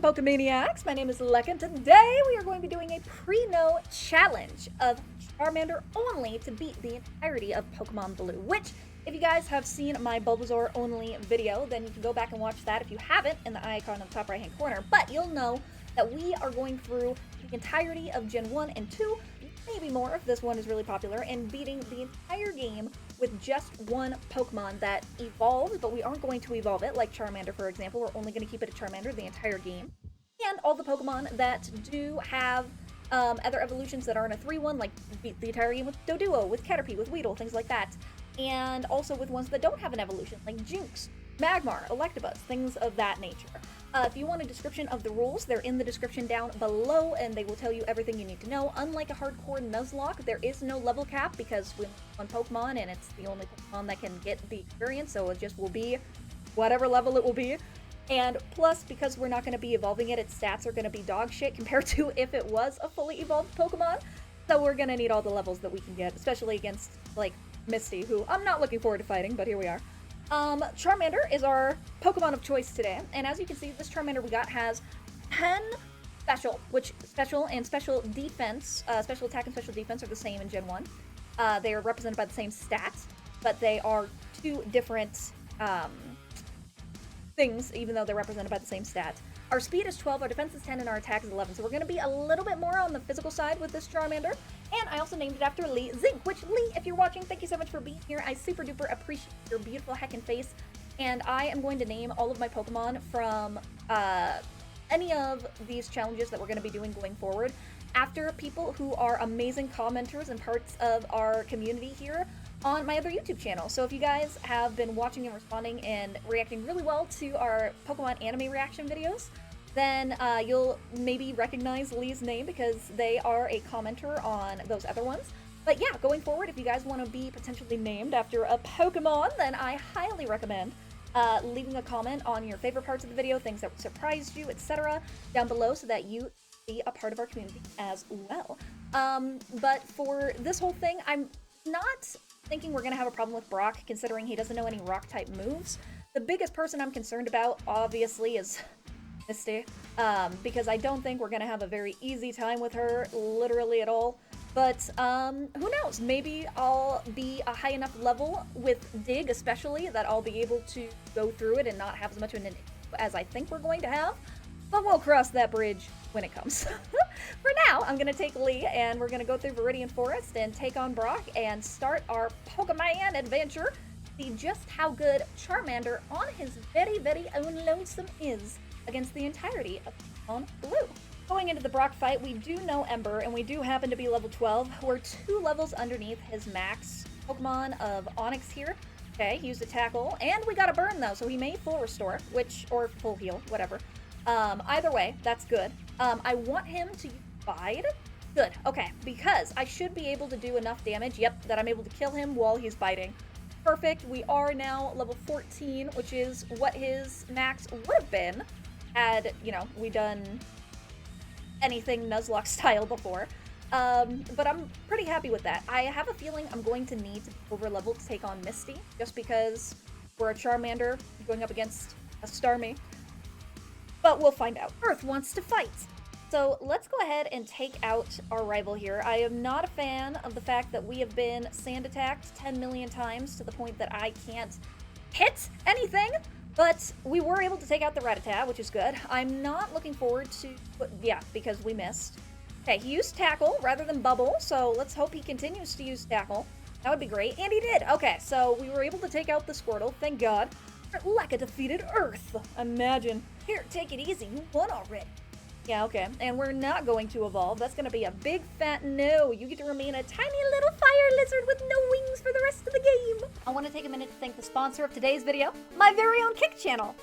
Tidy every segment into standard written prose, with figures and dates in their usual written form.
Pokemaniacs, my name is Lecka, and today we are going to be doing a pre-know challenge of Charmander only to beat the entirety of Pokemon Blue, which, if you guys have seen my Bulbasaur only video, then you can go back and watch that if you haven't in the icon on the top right hand corner, but you'll know that we are going through the entirety of Gen 1 and 2, maybe more if this one is really popular, and beating the entire game with just one Pokemon that evolves, but we aren't going to evolve it, like Charmander, for example. We're only going to keep it a Charmander the entire game. And all the Pokemon that do have other evolutions that aren't a 3-1, like beat the entire game with Doduo, with Caterpie, with Weedle, things like that. And also with ones that don't have an evolution, like Jynx, Magmar, Electabuzz, things of that nature. If you want a description of the rules, they're in the description down below, and they will tell you everything you need to know. Unlike a hardcore Nuzlocke, there is no level cap because we have one Pokemon, and it's the only Pokemon that can get the experience, so it just will be whatever level it will be. And plus, because we're not going to be evolving it, its stats are going to be dog shit compared to if it was a fully evolved Pokemon. So we're going to need all the levels that we can get, especially against, like, Misty, who I'm not looking forward to fighting, but here we are. Charmander is our Pokemon of choice today, and as you can see, this Charmander we got has 10 special, which special and special defense, special attack and special defense are the same in Gen 1. They are represented by the same stats, but they are two different things, even though they're represented by the same stat. Our speed is 12, our defense is 10, and our attack is 11, so we're going to be a little bit more on the physical side with this Charmander. And I also named it after Lee Zink, which, Lee, if you're watching, thank you so much for being here. I super duper appreciate your beautiful heckin' face. And I am going to name all of my Pokemon from any of these challenges that we're going to be doing going forward after people who are amazing commenters and parts of our community here on my other YouTube channel. So if you guys have been watching and responding and reacting really well to our Pokemon anime reaction videos, then you'll maybe recognize Lee's name because they are a commenter on those other ones. But yeah, going forward, if you guys want to be potentially named after a Pokemon, then I highly recommend leaving a comment on your favorite parts of the video, things that surprised you, etc. down below so that you be a part of our community as well. But for this whole thing, I'm not thinking we're going to have a problem with Brock, considering he doesn't know any rock-type moves. The biggest person I'm concerned about, obviously, is Misty, because I don't think we're going to have a very easy time with her, literally at all. But who knows? Maybe I'll be a high enough level with Dig, especially, that I'll be able to go through it and not have as much of an as I think we're going to have. But we'll cross that bridge when it comes. For now, I'm going to take Lee, and we're going to go through Viridian Forest and take on Brock and start our Pokemon adventure. See just how good Charmander on his very, very own lonesome is against the entirety of Pokemon Blue. Going into the Brock fight, we do know Ember, and we do happen to be level 12. We're 2 levels underneath his max Pokemon of Onix here. Okay, he used a tackle, and we got a burn though, so he may full restore, or full heal, whatever. Either way, that's good. I want him to bite. Good, okay, because I should be able to do enough damage, that I'm able to kill him while he's biting. Perfect, we are now level 14, which is what his max would have been had, we done anything Nuzlocke style before. But I'm pretty happy with that. I have a feeling I'm going to need to be over leveled to take on Misty, just because we're a Charmander going up against a Starmie. But we'll find out. Earth wants to fight. So let's go ahead and take out our rival here. I am not a fan of the fact that we have been sand attacked 10 million times to the point that I can't hit anything. But we were able to take out the Rattata, which is good. I'm not looking forward to... Yeah, because we missed. Okay, he used Tackle rather than Bubble, so let's hope he continues to use Tackle. That would be great. And he did! Okay, so we were able to take out the Squirtle, thank God. Lecka defeated Earth! Imagine. Here, take it easy, you won already. Yeah, okay. And we're not going to evolve. That's going to be a big fat no. You get to remain a tiny little fire lizard with no wings for the rest of the game. I want to take a minute to thank the sponsor of today's video, my very own Kick channel.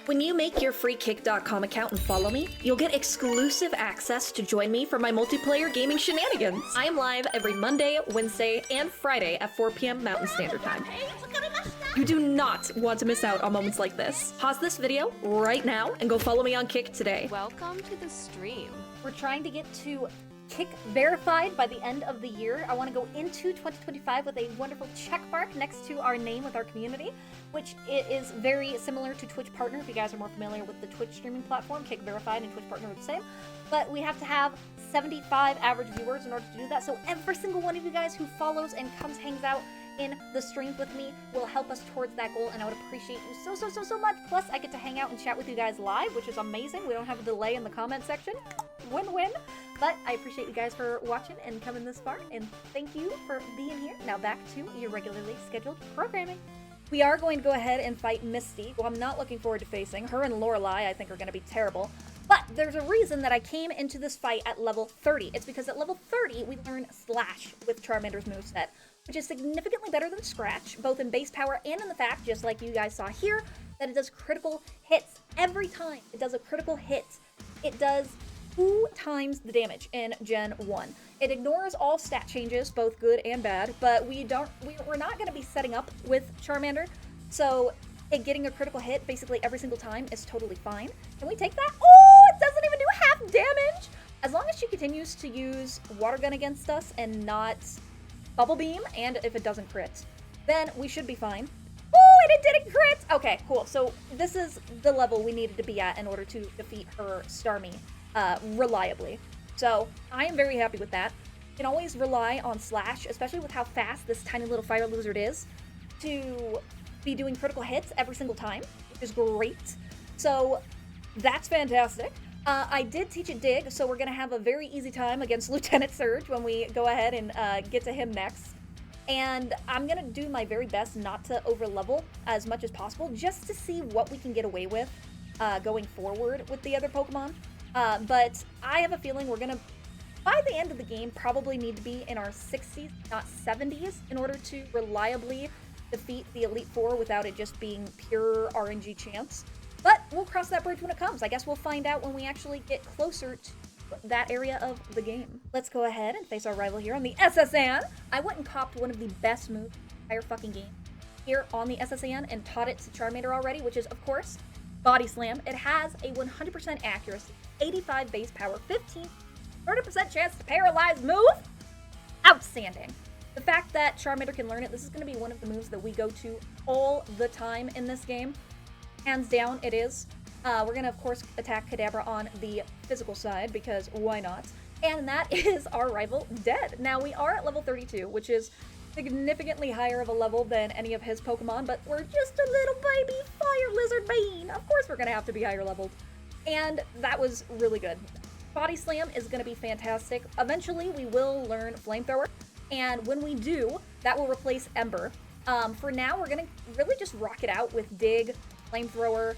When you make your free Kick.com account and follow me, you'll get exclusive access to join me for my multiplayer gaming shenanigans. I am live every Monday, Wednesday, and Friday at 4 p.m. Mountain Standard Time. You do not want to miss out on moments like this. Pause this video right now and go follow me on Kick today. Welcome to the stream. We're trying to get to kick verified by the end of the year. I want to go into 2025 with a wonderful check mark next to our name with our community, which it is very similar to Twitch Partner. If you guys are more familiar with the Twitch streaming platform, kick verified and Twitch Partner are the same. But we have to have 75 average viewers in order to do that. So every single one of you guys who follows and hangs out in the streams with me will help us towards that goal, and I would appreciate you so much. Plus, I get to hang out and chat with you guys live, which is amazing. We don't have a delay in the comment section. Win-win. But I appreciate you guys for watching and coming this far, and thank you for being here. Now back to your regularly scheduled programming. We are going to go ahead and fight Misty, who I'm not looking forward to facing. Her and Lorelei, I think, are going to be terrible. But there's a reason that I came into this fight at level 30. It's because at level 30, we learn Slash with Charmander's moveset, which is significantly better than Scratch, both in base power and in the fact, just like you guys saw here, that it does critical hits every time it does a critical hit. It does 2 times the damage in Gen 1. It ignores all stat changes, both good and bad, but we're not going to be setting up with Charmander, so it getting a critical hit basically every single time is totally fine. Can we take that? Oh, it doesn't even do half damage! As long as she continues to use Water Gun against us and not Bubble Beam, and if it doesn't crit, then we should be fine. Oh, and it didn't crit! Okay, cool. So this is the level we needed to be at in order to defeat her Starmie reliably. So I am very happy with that. You can always rely on Slash, especially with how fast this tiny little fire lizard is, to be doing critical hits every single time, which is great. So that's fantastic. I did teach it Dig, so we're going to have a very easy time against Lieutenant Surge when we go ahead and get to him next. And I'm going to do my very best not to over-level as much as possible, just to see what we can get away with going forward with the other Pokemon. But I have a feeling we're going to, by the end of the game, probably need to be in our 60s, not 70s, in order to reliably defeat the Elite Four without it just being pure RNG chance. But we'll cross that bridge when it comes. I guess we'll find out when we actually get closer to that area of the game. Let's go ahead and face our rival here on the SSN. I went and copped one of the best moves in the entire fucking game here on the SSN and taught it to Charmander already, which is, of course, Body Slam. It has a 100% accuracy, 85 base power, 30% chance to paralyze move. Outstanding. The fact that Charmander can learn it, this is going to be one of the moves that we go to all the time in this game. Hands down, it is. We're going to, of course, attack Kadabra on the physical side, because why not? And that is our rival, Dead. Now, we are at level 32, which is significantly higher of a level than any of his Pokemon, but we're just a little baby fire lizard bean. Of course we're going to have to be higher leveled. And that was really good. Body Slam is going to be fantastic. Eventually, we will learn Flamethrower, and when we do, that will replace Ember. For now, we're going to really just rock it out with Dig, Flamethrower,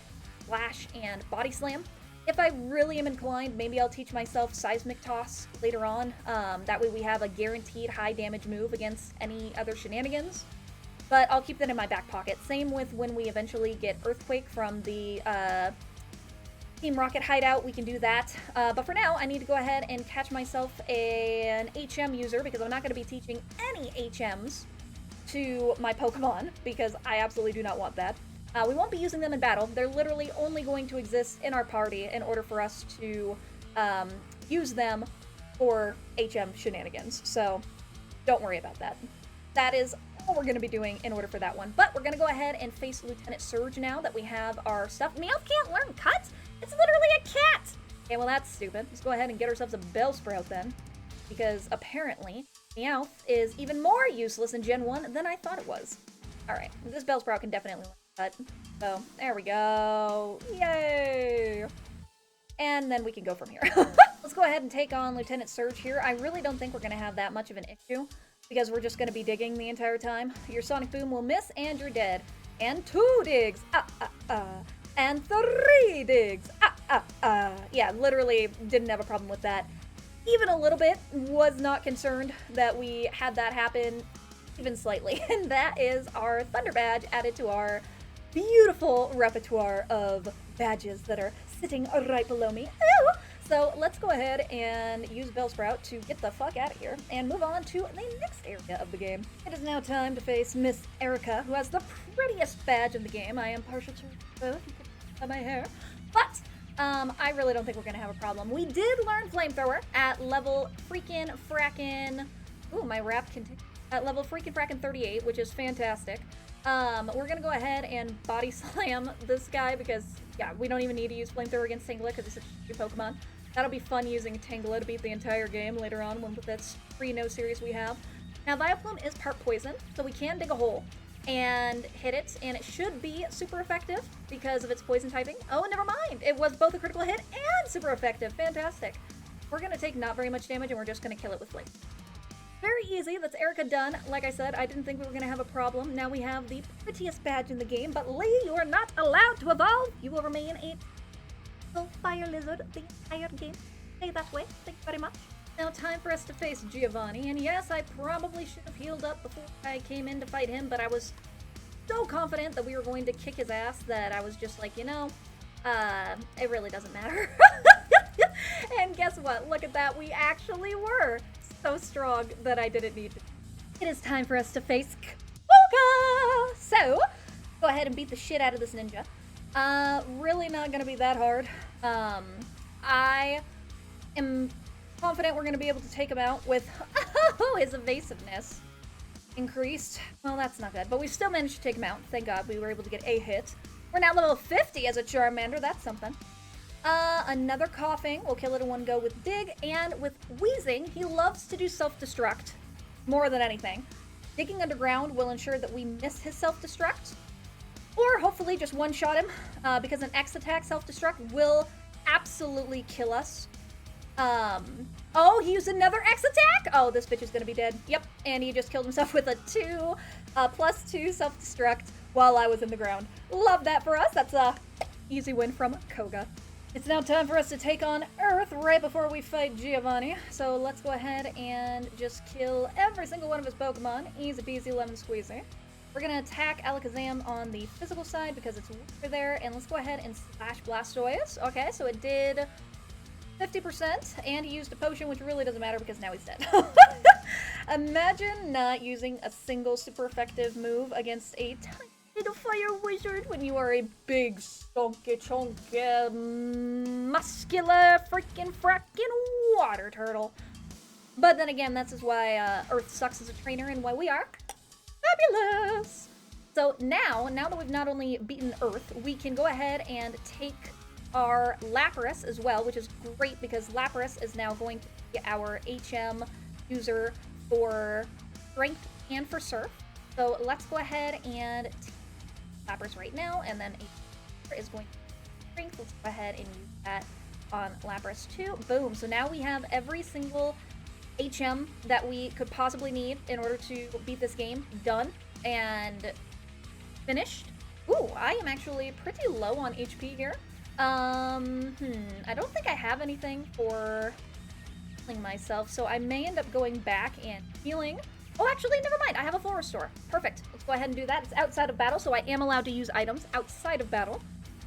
Flash, and Body Slam. If I really am inclined, maybe I'll teach myself Seismic Toss later on. That way we have a guaranteed high damage move against any other shenanigans. But I'll keep that in my back pocket. Same with when we eventually get Earthquake from the Team Rocket hideout, we can do that. But for now, I need to go ahead and catch myself an HM user, because I'm not going to be teaching any HMs to my Pokemon, because I absolutely do not want that. We won't be using them in battle. They're literally only going to exist in our party in order for us to use them for HM shenanigans. So don't worry about that. That is all we're going to be doing in order for that one. But we're going to go ahead and face Lieutenant Surge now that we have our stuff. Meowth can't learn Cut? It's literally a cat! Okay, well that's stupid. Let's go ahead and get ourselves a Bellsprout then, because apparently Meowth is even more useless in Gen 1 than I thought it was. Alright, this Bellsprout can definitely learn Cut. So, there we go. Yay! And then we can go from here. Let's go ahead and take on Lieutenant Surge here. I really don't think we're going to have that much of an issue, because we're just going to be digging the entire time. Your Sonic Boom will miss, and you're dead. And 2 digs! And 3 digs! Yeah, literally didn't have a problem with that. Even a little bit. Was not concerned that we had that happen even slightly. And that is our Thunder Badge added to our beautiful repertoire of badges that are sitting right below me. Ooh! So let's go ahead and use Bellsprout to get the fuck out of here and move on to the next area of the game. It is now time to face Miss Erica, who has the prettiest badge in the game. I am partial to both. You can see my hair. But I really don't think we're gonna have a problem. We did learn Flamethrower at level freaking frackin'... Ooh, my rap continues. At level freaking frackin' 38, which is fantastic. We're gonna go ahead and body slam this guy because, yeah, we don't even need to use Flamethrower against Tangela because it's such a good Pokemon. That'll be fun using Tangela to beat the entire game later on when with this free no series we have. Now, Vileplume is part poison, so we can dig a hole and hit it, and it should be super effective because of its poison typing. Oh, never mind! It was both a critical hit and super effective. Fantastic. We're gonna take not very much damage, and we're just gonna kill it with Flame. Very easy. That's Erica done. Like I said, I didn't think we were going to have a problem. Now we have the prettiest badge in the game, but Lee, you are not allowed to evolve. You will remain a fire lizard the entire game. Stay that way. Thank you very much. Now time for us to face Giovanni, and yes, I probably should have healed up before I came in to fight him, but I was so confident that we were going to kick his ass that I was just like, you know, it really doesn't matter. And guess what? Look at that. We actually were so strong that I didn't need to. It is time for us to face Koga! So, go ahead and beat the shit out of this ninja. Really not gonna be that hard. I am confident we're gonna be able to take him out with his evasiveness increased. Well, that's not good, but we still managed to take him out. Thank God we were able to get a hit. We're now level 50 as a Charmander. That's something. Another coughing. We'll kill it in one go with Dig, and with Wheezing, he loves to do self-destruct more than anything. Digging underground will ensure that we miss his self-destruct, or hopefully just one-shot him, because an X attack self-destruct will absolutely kill us. Oh, he used another X attack? Oh, this bitch is gonna be dead. Yep, and he just killed himself with a +2 self-destruct while I was in the ground. Love that for us. That's a easy win from Koga. It's now time for us to take on Earth right before we fight Giovanni. So let's go ahead and just kill every single one of his Pokemon. Easy peasy lemon squeezy. We're going to attack Alakazam on the physical side because it's weaker there. And let's go ahead and slash Blastoise. Okay, so it did 50%. And he used a potion, which really doesn't matter because now he's dead. Imagine not using a single super effective move against a tiny little fire wizard when you are a big, chunky, muscular, freaking water turtle. But then again, that's just why Earth sucks as a trainer and why we are fabulous. So now that we've not only beaten Earth, we can go ahead and take our Lapras as well, which is great because Lapras is now going to be our HM user for Strength and for Surf. So let's go ahead and take Lapras right now, and then is going to Strength. Let's go ahead and use that on Lapras too. Boom. So now we have every single HM that we could possibly need in order to beat this game done and finished. Ooh, I am actually pretty low on HP here. I don't think I have anything for healing myself, so I may end up going back and healing. Oh, actually, never mind. I have a full restore. Perfect. Let's go ahead and do that. It's outside of battle, so I am allowed to use items outside of battle.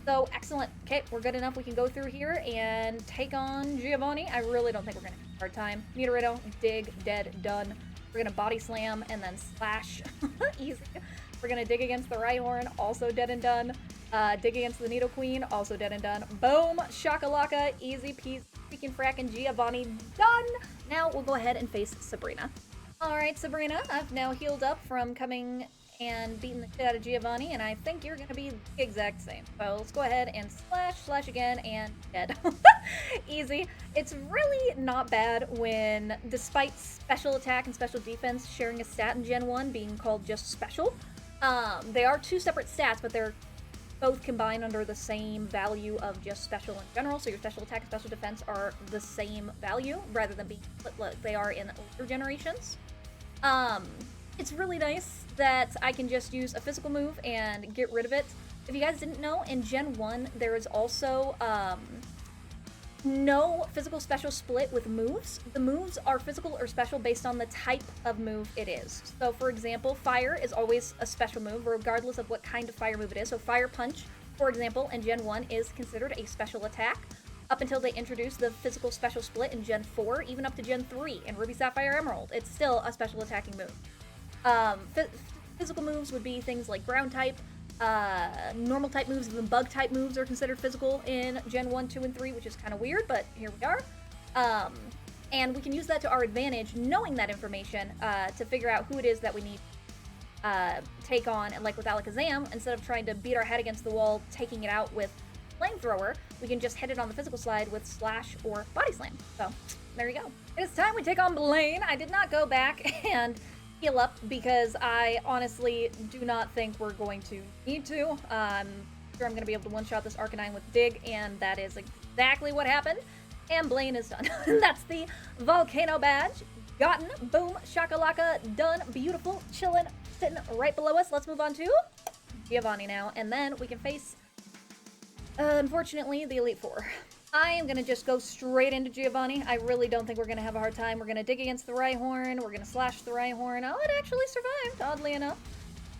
So, excellent. Okay, we're good enough. We can go through here and take on Giovanni. I really don't think we're going to have a hard time. Meteorito, dig, dead, done. We're going to body slam and then slash. Easy. We're going to dig against the Rhyhorn, also dead and done. Dig against the Nidoqueen, also dead and done. Boom! Shakalaka, easy peasy, freaking frackin' Giovanni, done! Now we'll go ahead and face Sabrina. Alright, Sabrina, I've now healed up from coming and beating the shit out of Giovanni, and I think you're gonna be the exact same. So let's go ahead and slash again, and dead. Easy. It's really not bad when, despite special attack and special defense sharing a stat in Gen 1 being called just special, they are two separate stats, but they're both combined under the same value of just special in general, so your special attack and special defense are the same value, rather than being split like they are in older generations. It's really nice that I can just use a physical move and get rid of it. If you guys didn't know, in Gen 1, there is also, no physical special split with moves. The moves are physical or special based on the type of move it is. So for example, fire is always a special move regardless of what kind of fire move it is. So fire punch, for example, in Gen 1 is considered a special attack up until they introduce the physical special split in Gen 4, even up to Gen 3 in Ruby, Sapphire, Emerald. It's still a special attacking move. Physical moves would be things like ground type, normal type moves and the bug type moves are considered physical in Gen 1, 2, and 3, which is kind of weird, but here we are. And we can use that to our advantage, knowing that information, to figure out who it is that we need take on. And like with Alakazam, instead of trying to beat our head against the wall, taking it out with Flamethrower, we can just hit it on the physical side with Slash or Body Slam. So, there you go. It's time we take on Blaine. I did not go back and heal up because I honestly do not think we're going to need to. I'm sure I'm going to be able to one-shot this Arcanine with Dig, and that is exactly what happened. And Blaine is done. That's the Volcano badge. Gotten. Boom. Shakalaka. Done. Beautiful. Chillin'. Sitting right below us. Let's move on to Giovanni now, and then we can face, unfortunately, the Elite Four. I am going to just go straight into Giovanni. I really don't think we're going to have a hard time. We're going to dig against the Rhyhorn. We're going to slash the Rhyhorn. Oh, it actually survived, oddly enough.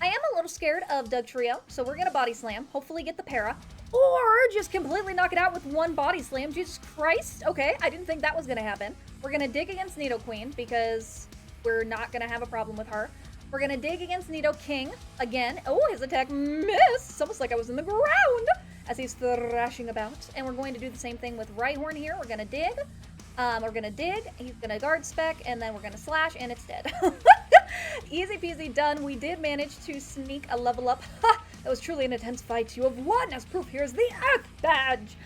I am a little scared of Dugtrio, so we're going to Body Slam. Hopefully get the para. Or just completely knock it out with one Body Slam. Jesus Christ. Okay, I didn't think that was going to happen. We're going to dig against Nidoqueen because we're not going to have a problem with her. We're going to dig against Nidoking again. Oh, his attack missed. It's almost like I was in the ground as he's thrashing about. And we're going to do the same thing with Rhyhorn here. We're going to dig. He's going to Guard Spec, and then we're going to Slash, and it's dead. Easy peasy done. We did manage to sneak a level up. Ha! That was truly an intense fight. You have won. As proof, here's the Earth badge.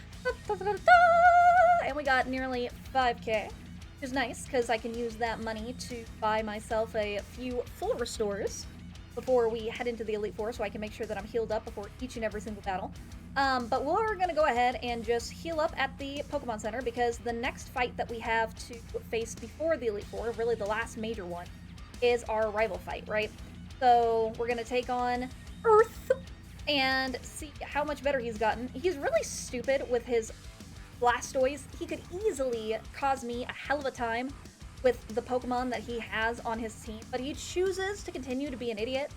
And we got nearly 5k, which is nice, because I can use that money to buy myself a few full restores before we head into the Elite Four, so I can make sure that I'm healed up before each and every single battle. But we're going to go ahead and just heal up at the Pokemon Center, because the next fight that we have to face before the Elite Four, really the last major one, is our rival fight, right? So we're going to take on Earth and see how much better he's gotten. He's really stupid with his Blastoise. He could easily cause me a hell of a time with the Pokemon that he has on his team, but he chooses to continue to be an idiot.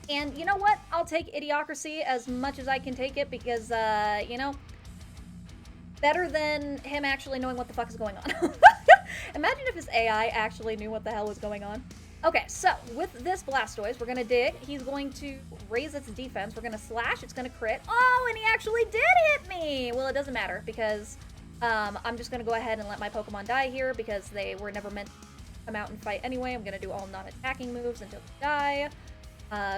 And you know what? I'll take Idiocracy as much as I can take it because, you know, better than him actually knowing what the fuck is going on. Imagine if his AI actually knew what the hell was going on. Okay, so with this Blastoise, we're going to dig. He's going to raise its defense. We're going to Slash. It's going to crit. Oh, and he actually did hit me! Well, it doesn't matter because I'm just going to go ahead and let my Pokemon die here because they were never meant to come out and fight anyway. I'm going to do all non-attacking moves until they die.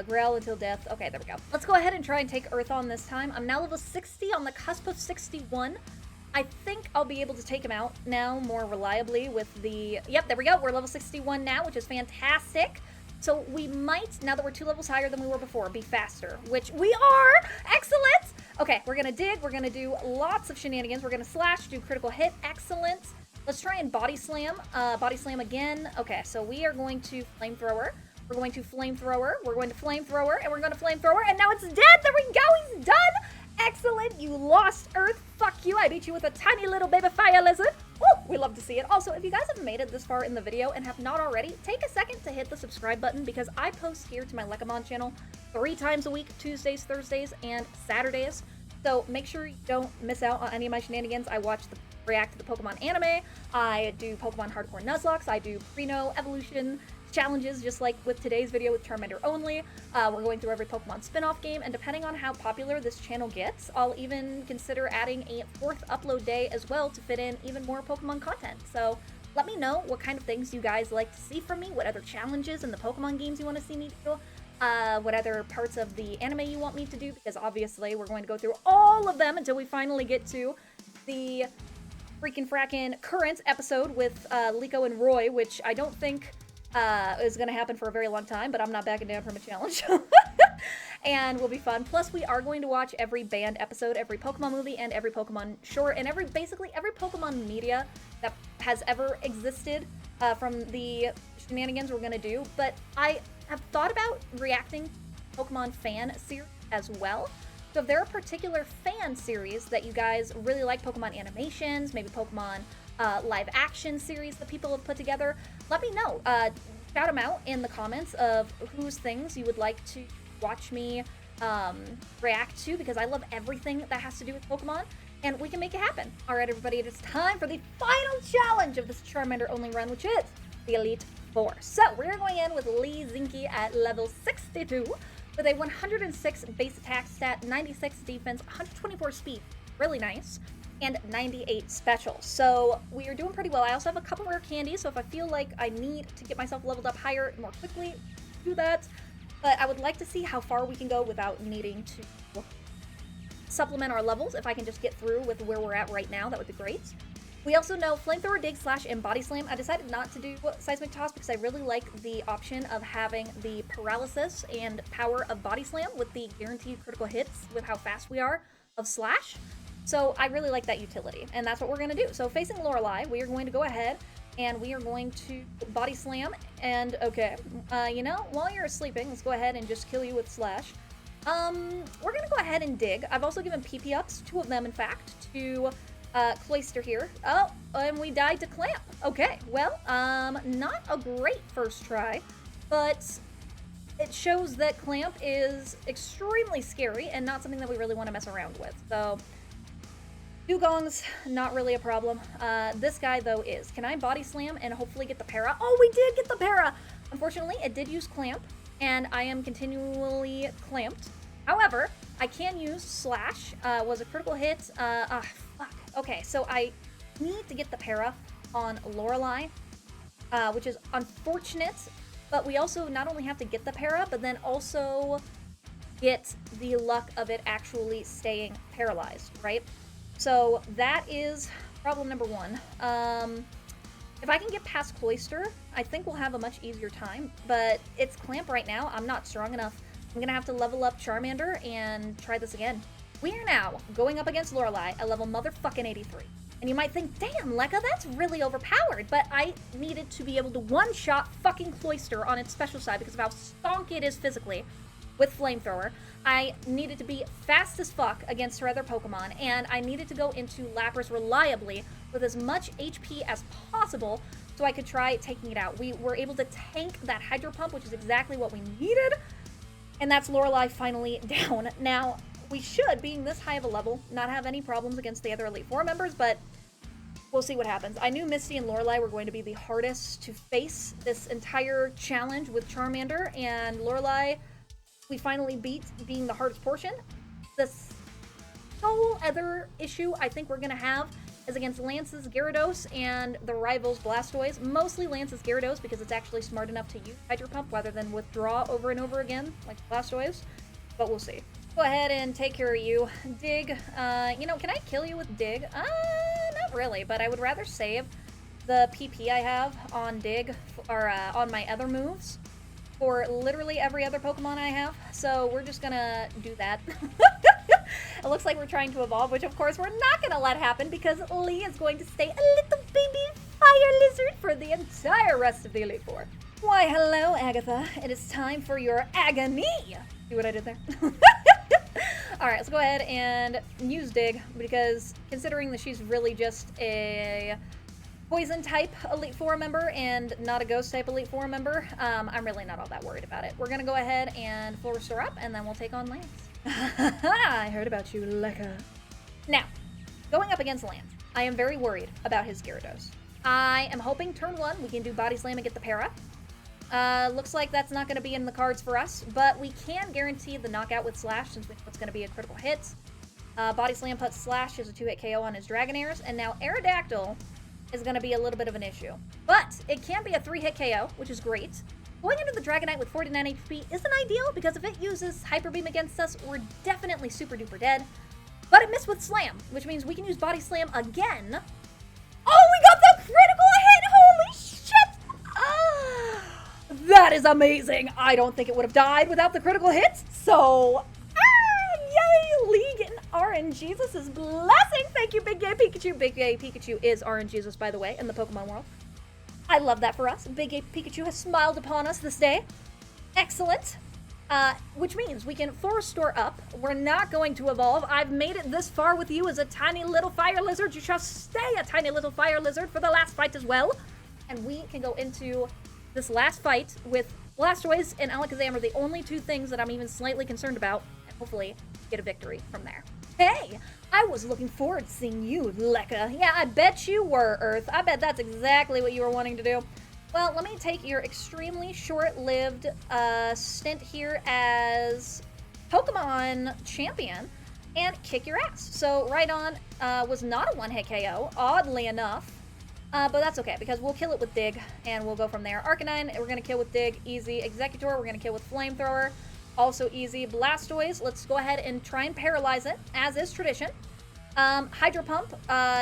Growl until death. Okay, there we go. Let's go ahead and try and take Earth on this time. I'm now level 60 on the cusp of 61. I think I'll be able to take him out now more reliably with the... Yep, there we go. We're level 61 now, which is fantastic. So we might, now that we're 2 levels higher than we were before, be faster, which we are! Excellent! Okay, we're going to dig. We're going to do lots of shenanigans. We're going to Slash, do critical hit. Excellent. Let's try and Body Slam. Body Slam again. Okay, so we are going to Flamethrower. We're going to Flamethrower. We're going to Flamethrower. And we're going to Flamethrower. And now it's dead! There we go! He's done! Excellent! You lost, Earth. Fuck you. I beat you with a tiny little baby fire lizard. Woo! We love to see it. Also, if you guys have made it this far in the video and have not already, take a second to hit the subscribe button because I post here to my LeckaMon channel 3 times a week, Tuesdays, Thursdays, and Saturdays. So make sure you don't miss out on any of my shenanigans. I react to the Pokemon anime. I do Pokemon Hardcore Nuzlocke. I do Preno Evolution challenges, just like with today's video with Charmander only. We're going through every Pokemon spin-off game, and depending on how popular this channel gets, I'll even consider adding a 4th upload day as well to fit in even more Pokemon content. So let me know what kind of things you guys like to see from me, what other challenges in the Pokemon games you want to see me do, what other parts of the anime you want me to do, because obviously we're going to go through all of them until we finally get to the freaking frackin' current episode with Liko and Roy, which I don't think is going to happen for a very long time, but I'm not backing down from a challenge. And will be fun. Plus, we are going to watch every banned episode, every Pokemon movie, and every Pokemon short, and basically every Pokemon media that has ever existed from the shenanigans we're going to do. But I have thought about reacting to Pokemon fan series as well. So if there are particular fan series that you guys really like, Pokemon animations, maybe Pokemon live action series that people have put together, let me know. Shout them out in the comments of whose things you would like to watch me react to, because I love everything that has to do with Pokemon, and we can make it happen. All right, everybody, it is time for the final challenge of this Charmander only run, which is the Elite Four. So we're going in with Lee Zinke at level 62. with a 106 base attack stat, 96 defense, 124 speed, really nice, and 98 special. So we are doing pretty well. I also have a couple rare candies, so if I feel like I need to get myself leveled up higher more quickly, do that. But I would like to see how far we can go without needing to supplement our levels. If I can just get through with where we're at right now, that would be great. We also know Flamethrower, Dig, Slash, and Body Slam. I decided not to do Seismic Toss because I really like the option of having the paralysis and power of Body Slam with the guaranteed critical hits with how fast we are of Slash. So I really like that utility, and that's what we're going to do. So facing Lorelei, we are going to go ahead and we are going to Body Slam. And okay, you know, while you're sleeping, let's go ahead and just kill you with Slash. We're going to go ahead and Dig. I've also given PP ups, 2 of them in fact, to Cloyster here. Oh, and we died to Clamp. Okay, well, not a great first try, but it shows that Clamp is extremely scary and not something that we really want to mess around with. So, Dugongs, not really a problem. This guy, though, is. Can I Body Slam and hopefully get the para? Oh, we did get the para! Unfortunately, it did use Clamp, and I am continually clamped. However, I can use Slash. Was a critical hit. Fuck. Okay, so I need to get the para on Lorelei, which is unfortunate, but we also not only have to get the para, but then also get the luck of it actually staying paralyzed, right? So that is problem number 1. If I can get past Cloyster, I think we'll have a much easier time, but it's Clamp right now. I'm not strong enough. I'm gonna have to level up Charmander and try this again. We are now going up against Lorelei, a level motherfucking 83. And you might think, damn, Lecka, that's really overpowered. But I needed to be able to one-shot fucking Cloyster on its special side because of how stonk it is physically with Flamethrower. I needed to be fast as fuck against her other Pokemon, and I needed to go into Lapras reliably with as much HP as possible so I could try taking it out. We were able to tank that Hydro Pump, which is exactly what we needed, and that's Lorelei finally down. Now, we should, being this high of a level, not have any problems against the other Elite Four members, but we'll see what happens. I knew Misty and Lorelei were going to be the hardest to face this entire challenge with Charmander, and Lorelei, we finally beat being the hardest portion. The sole other issue I think we're going to have is against Lance's Gyarados and the rivals Blastoise. Mostly Lance's Gyarados because it's actually smart enough to use Hydro Pump rather than withdraw over and over again like Blastoise, but we'll see. Go ahead and take care of you. Dig. You know, can I kill you with Dig? Not really, but I would rather save the PP I have on Dig, or on my other moves, for literally every other Pokemon I have. So we're just gonna do that. It looks like we're trying to evolve, which of course we're not gonna let happen because Lee is going to stay a little baby fire lizard for the entire rest of the Elite Four. Why, hello, Agatha. It is time for your agony. See what I did there? Alright, let's go ahead and use Dig, because considering that she's really just a poison type Elite Four member and not a ghost type Elite Four member, I'm really not all that worried about it. We're gonna go ahead and full restore up, and then we'll take on Lance. I heard about you, Lecka. Now, going up against Lance, I am very worried about his Gyarados. I am hoping turn 1 we can do Body Slam and get the para. Looks like that's not going to be in the cards for us, but we can guarantee the knockout with Slash since we know it's going to be a critical hit. Body Slam puts Slash as a 2-hit KO on his Dragonairs, and now Aerodactyl is going to be a little bit of an issue. But it can be a 3-hit KO, which is great. Going into the Dragonite with 49 HP isn't ideal, because if it uses Hyper Beam against us, we're definitely super duper dead. But it missed with Slam, which means we can use Body Slam again. Oh, we got the critical hit! Holy shit! That is amazing! I don't think it would have died without the critical hits, so... yay! Lee getting RNGesus' blessing! Thank you, Big Gay Pikachu! Big Gay Pikachu is RNGesus, by the way, in the Pokemon world. I love that for us. Big Gay Pikachu has smiled upon us this day. Excellent. Which means we can full restore up. We're not going to evolve. I've made it this far with you as a tiny little fire lizard. You shall stay a tiny little fire lizard for the last fight as well. And we can go into this last fight with Blastoise and Alakazam are the only two things that I'm even slightly concerned about. And hopefully get a victory from there. Hey, I was looking forward to seeing you, Lecka. Yeah, I bet you were, Earth. I bet that's exactly what you were wanting to do. Well, let me take your extremely short-lived stint here as Pokemon champion and kick your ass. So Rhydon was not a one-hit KO, oddly enough, but that's okay because we'll kill it with Dig and we'll go from there. Arcanine, we're gonna kill with Dig, easy. Executor, we're gonna kill with Flamethrower, also easy. Blastoise, let's go ahead and try and paralyze it, as is tradition. Hydro Pump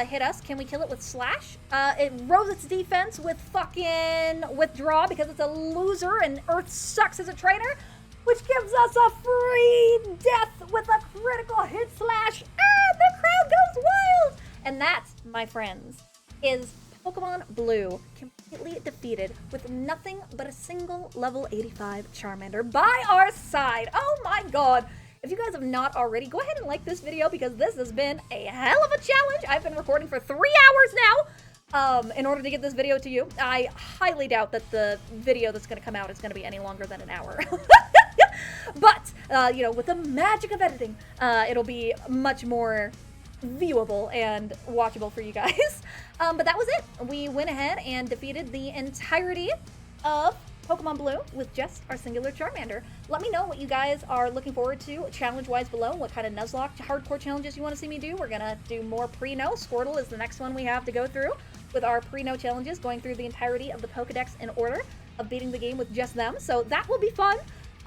hit us. Can we kill it with Slash? It rose its defense with fucking Withdraw because it's a loser and Earth sucks as a trainer, which gives us a free death with a critical hit slash. Ah, the crowd goes wild! And that, my friends, is Pokemon Blue completely defeated with nothing but a single level 85 Charmander by our side. Oh my god! If you guys have not already, go ahead and like this video because this has been a hell of a challenge. I've been recording for 3 hours now in order to get this video to you. I highly doubt that the video that's going to come out is going to be any longer than an hour. But, you know, with the magic of editing, it'll be much more viewable and watchable for you guys. But that was it. We went ahead and defeated the entirety of Pokemon Blue with just our singular Charmander. Let me know what you guys are looking forward to challenge-wise below, what kind of Nuzlocke hardcore challenges you want to see me do. We're gonna do more pre-no. Squirtle is the next one we have to go through with our pre-no challenges, going through the entirety of the Pokedex in order of beating the game with just them. So that will be fun.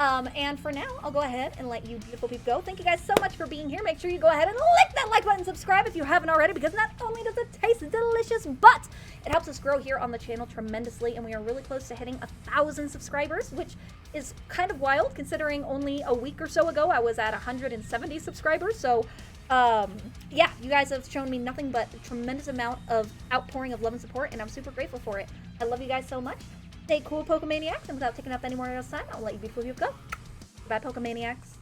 And for now, I'll go ahead and let you beautiful people go. Thank you guys so much for being here. Make sure you go ahead and lick that like button, subscribe if you haven't already, because not only does it taste delicious, but it helps us grow here on the channel tremendously, and we are really close to hitting 1,000 subscribers, which is kind of wild considering only a week or so ago I was at 170 subscribers. So yeah, you guys have shown me nothing but a tremendous amount of outpouring of love and support, and I'm super grateful for it. I love you guys so much. Stay cool, Pokemaniacs, and without taking up any more of your time, I'll let you beautiful people go. Goodbye, Pokemaniacs.